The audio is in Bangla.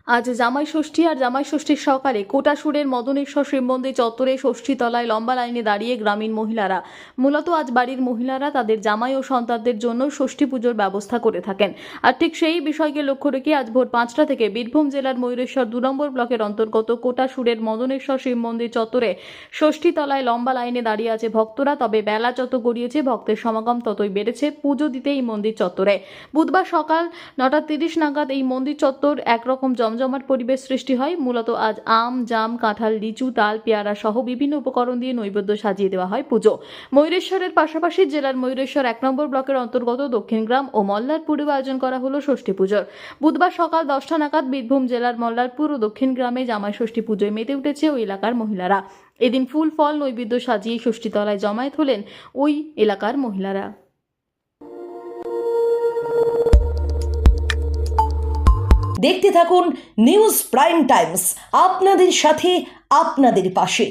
আজ জামাই ষষ্ঠী আর জামাই ষষ্ঠীর সকালে কোটাসুরের মদনেশ্বর শিব মন্দির চত্বরে ষষ্ঠীতলায় লম্বা লাইনে দাঁড়িয়ে গ্রামীণ মহিলারা মূলত আজ বাড়ির মহিলারা তাদের জামাই ও সন্তানদের জন্য ষষ্ঠী পুজোর ব্যবস্থা করে থাকেন। আর ঠিক সেই বিষয়কে লক্ষ্য রেখে আজ ভোর 5টা থেকে বীরভূম জেলার ময়ূরেশ্বর 2 নম্বর ব্লকের অন্তর্গত কোটাসুরের মদনেশ্বর শিব মন্দির চত্বরে ষষ্ঠীতলায় লম্বা লাইনে দাঁড়িয়ে আছে ভক্তরা। তবে বেলা যত গড়িয়েছে ভক্তের সমাগম ততই বেড়েছে পুজো দিতে এই মন্দির চত্বরে। বুধবার সকাল 9:30 নাগাদ এই মন্দির চত্বর একরকম জমজমাট পরিবেশ সৃষ্টি হয়। মূলত আজ আম, জাম, কাঁঠাল, লিচু, তাল, পেয়ারা সহ বিভিন্ন উপকরণ দিয়ে নৈবেদ্য সাজিয়ে দেওয়া হয় পুজো। ময়ূরেশ্বরের পাশাপাশি জেলার ময়ূরেশ্বর 1 নম্বর ব্লকের অন্তর্গত দক্ষিণগ্রাম ও মল্লারপুরেও আয়োজন করা হলো ষষ্ঠী পুজোর। বুধবার সকাল 10টা নাগাদ বীরভূম জেলার মল্লারপুর ও দক্ষিণগ্রামে জামাই ষষ্ঠী পুজোয় মেতে উঠেছে ওই এলাকার মহিলারা। এদিন ফুল ফল নৈবেদ্য সাজিয়ে ষষ্ঠীতলায় জমায়েত হলেন ওই এলাকার মহিলারা। দেখতে থাকুন নিউজ প্রাইম টাইমস, আপনাদের সাথে আপনাদের পাশে।